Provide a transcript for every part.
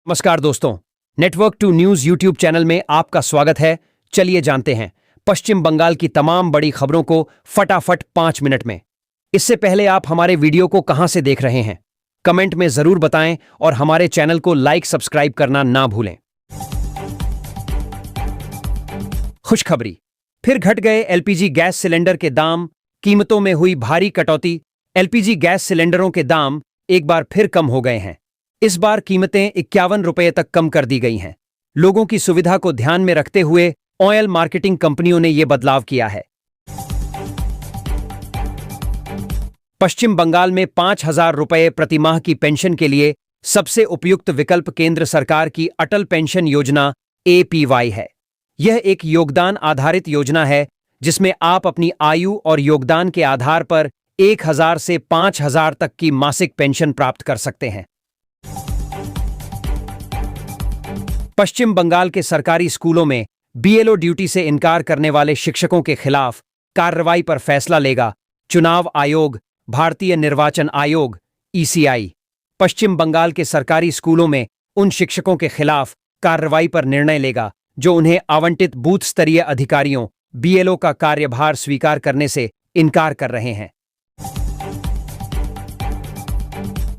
नमस्कार दोस्तों, network to news YouTube channel में आपका स्वागत है। चलिए जानते हैं पश्चिम बंगाल की तमाम बड़ी खबरों को फटाफट 5 मिनट में। इससे पहले आप हमारे वीडियो को कहां से देख रहे हैं, कमेंट में जरूर बताएं और हमारे चैनल को लाइक सब्सक्राइब करना ना भूलें। खुशखबरी, फिर घट गए एलपीजी गैस सिलेंडर के दाम, कीमतों में हुई भारी कटौती। एलपीजी गैस सिलेंडरों के दाम एक बार फिर कम हो गए हैं। इस बार कीमतें 51 रुपये तक कम कर दी गई हैं। लोगों की सुविधा को ध्यान में रखते हुए ऑयल मार्केटिंग कंपनियों ने यह बदलाव किया है। पश्चिम बंगाल में 5,000 रुपये प्रति माह की पेंशन के लिए सबसे उपयुक्त विकल्प केंद्र सरकार की अटल पेंशन योजना APY है। यह एक योगदान आधारित योजना है जिसमें आप अपनी आयु और योगदान के आधार पर 1,000 से 5,000 तक की मासिक पेंशन प्राप्त कर सकते हैं। पश्चिम बंगाल के सरकारी स्कूलों में BLO ड्यूटी से इनकार करने वाले शिक्षकों के खिलाफ कार्रवाई पर फैसला लेगा चुनाव आयोग, भारतीय निर्वाचन आयोग ECI। पश्चिम बंगाल के सरकारी स्कूलों में उन शिक्षकों के खिलाफ कार्रवाई पर निर्णय लेगा जो उन्हें आवंटित बूथ स्तरीय अधिकारियों BLO का कार्यभार स्वीकार करने से इनकार कर रहे हैं।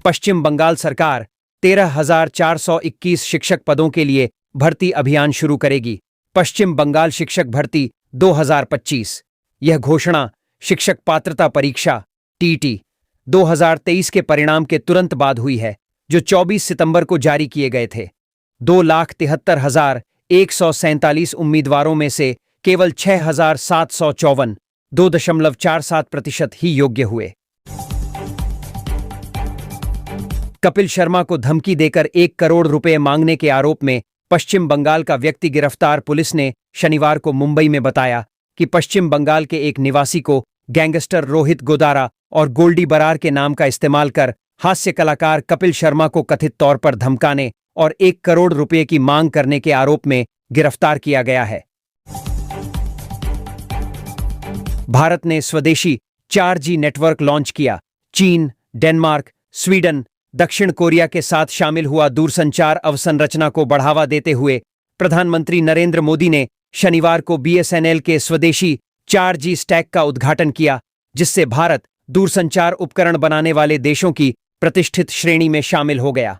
पश्चिम बंगाल सरकार 13,421 शिक्षक पदों के लिए भर्ती अभियान शुरू करेगी। पश्चिम बंगाल शिक्षक भर्ती 2025। यह घोषणा शिक्षक पात्रता परीक्षा TET 2023 के परिणाम के तुरंत बाद हुई है, जो 24 सितंबर को जारी किए गए थे। 2,73,147 उम्मीदवारों में से केवल 6,754 2.47% ही योग्य हुए। कपिल शर्मा को धमकी देकर 1 करोड़ रुपए मांगने के आरोप में पश्चिम बंगाल का व्यक्ति गिरफ्तार। पुलिस ने शनिवार को मुंबई में बताया कि पश्चिम बंगाल के एक निवासी को गैंगस्टर रोहित गोदारा और गोल्डी बरार के नाम का इस्तेमाल कर हास्य कलाकार कपिल शर्मा को कथित तौर पर धमकाने और 1 करोड़ रुपए की मांग करने के आरोप में गिरफ्तार किया गया है। भारत ने स्वदेशी 4G नेटवर्क लॉन्च किया। चीन, डेनमार्क, स्वीडन, दक्षिण कोरिया के साथ शामिल हुआ दूरसंचार अवसंरचना को बढ़ावा देते हुए प्रधानमंत्री नरेंद्र मोदी ने शनिवार को BSNL के स्वदेशी 4G स्टैक का उद्घाटन किया, जिससे भारत दूरसंचार उपकरण बनाने वाले देशों की प्रतिष्ठित श्रेणी में शामिल हो गया।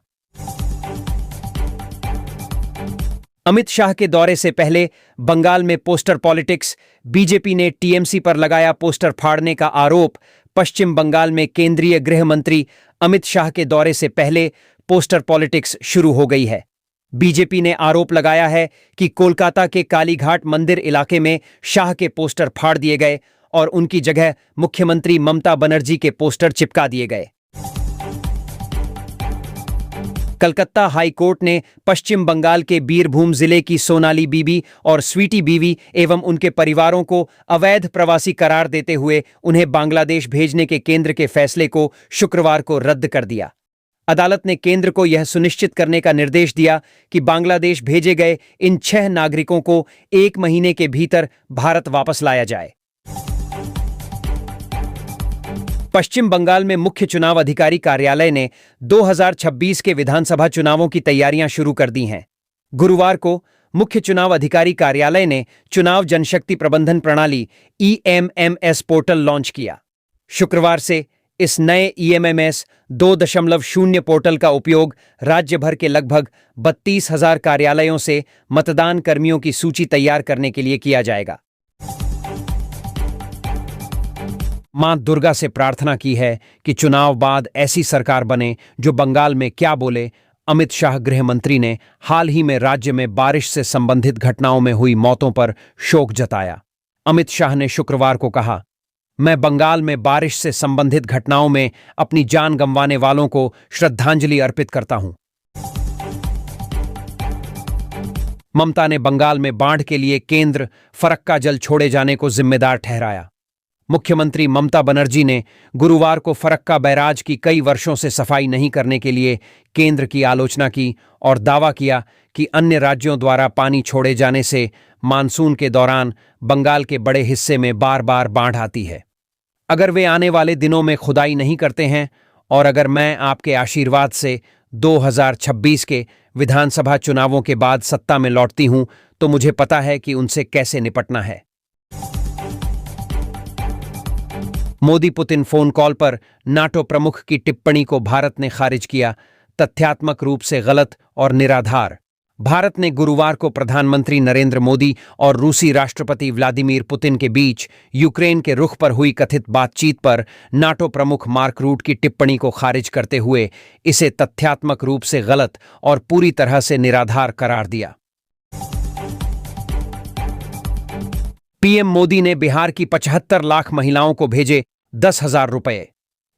अमित शाह के दौरे से पहले बंगाल में पोस्टर पॉलिटिक्स। बीजेपी ने TMC पर लगाया पोस्टर फाड़ने का आरोप। पश्चिम बंगाल में केंद्रीय गृह मंत्री अमित शाह के दौरे से पहले पोस्टर पॉलिटिक्स शुरू हो गई है। बीजेपी ने आरोप लगाया है कि कोलकाता के कालीघाट मंदिर इलाके में शाह के पोस्टर फाड़ दिए गए और उनकी जगह मुख्यमंत्री ममता बनर्जी के पोस्टर चिपका दिए गए। कलकत्ता हाई कोर्ट ने पश्चिम बंगाल के बीरभूम जिले की सोनाली बीबी और स्वीटी बीवी एवं उनके परिवारों को अवैध प्रवासी करार देते हुए उन्हें बांग्लादेश भेजने के केंद्र के फैसले को शुक्रवार को रद्द कर दिया। अदालत ने केंद्र को यह सुनिश्चित करने का निर्देश दिया कि बांग्लादेश भेजे गए इन 6 नागरिकों को 1 महीने के भीतर भारत वापस लाया जाए। पश्चिम बंगाल में मुख्य चुनाव अधिकारी कार्यालय ने 2026 के विधानसभा चुनावों की तैयारियां शुरू कर दी हैं। गुरुवार को मुख्य चुनाव अधिकारी कार्यालय ने चुनाव जनशक्ति प्रबंधन प्रणाली EMMS पोर्टल लॉन्च किया। शुक्रवार से इस नए EMMS 2.0 पोर्टल का उपयोग राज्य भर के लगभग 32,000 कार्यालयों से मतदान कर्मियों की सूची तैयार करने के लिए किया जाएगा। मां दुर्गा से प्रार्थना की है कि चुनाव बाद ऐसी सरकार बने जो बंगाल में क्या बोले। अमित शाह गृह मंत्री ने हाल ही में राज्य में बारिश से संबंधित घटनाओं में हुई मौतों पर शोक जताया। अमित शाह ने शुक्रवार को कहा, मैं बंगाल में बारिश से संबंधित घटनाओं में अपनी जान गंवाने वालों को श्रद्धांजलि अर्पित करता हूं। ममता ने बंगाल में बाढ़ के लिए केंद्र फरक्का जल छोड़े जाने को जिम्मेदार ठहराया। मुख्यमंत्री ममता बनर्जी ने गुरुवार को फरक्का बैराज की कई वर्षों से सफाई नहीं करने के लिए केंद्र की आलोचना की और दावा किया कि अन्य राज्यों द्वारा पानी छोड़े जाने से मानसून के दौरान बंगाल के बड़े हिस्से में बार बार बाढ़ आती है। अगर वे आने वाले दिनों में खुदाई नहीं करते हैं और अगर मैं आपके आशीर्वाद से 2026 के विधानसभा चुनावों के बाद सत्ता में लौटती हूं तो मुझे पता है कि उनसे कैसे निपटना है। मोदी पुतिन फोन कॉल पर नाटो प्रमुख की टिप्पणी को भारत ने खारिज किया, तथ्यात्मक रूप से गलत और निराधार। भारत ने गुरुवार को प्रधानमंत्री नरेंद्र मोदी और रूसी राष्ट्रपति व्लादिमीर पुतिन के बीच यूक्रेन के रुख पर हुई कथित बातचीत पर नाटो प्रमुख मार्क रूट की टिप्पणी को खारिज करते हुए इसे तथ्यात्मक रूप से गलत और पूरी तरह से निराधार करार दिया। पीएम मोदी ने बिहार की 75 लाख महिलाओं को भेजे 10,000 रुपए।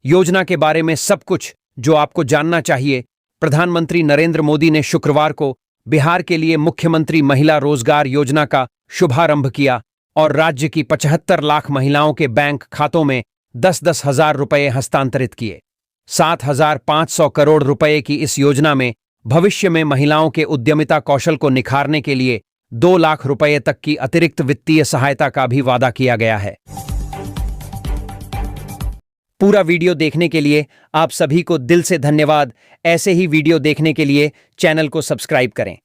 योजना के बारे में सब कुछ जो आपको जानना चाहिए। प्रधानमंत्री नरेंद्र मोदी ने शुक्रवार को बिहार के लिए मुख्यमंत्री महिला रोजगार योजना का शुभारंभ किया और राज्य की 75 लाख महिलाओं के बैंक खातों में 10-10 हजार रुपए हस्तांतरित किए। 7,500 करोड़ रुपए की इस योजना में भविष्य में महिलाओं के उद्यमिता कौशल को निखारने के लिए 2 लाख रुपए तक की अतिरिक्त वित्तीय सहायता का भी वादा किया गया है। पूरा वीडियो देखने के लिए आप सभी को दिल से धन्यवाद। ऐसे ही वीडियो देखने के लिए चैनल को सब्सक्राइब करें।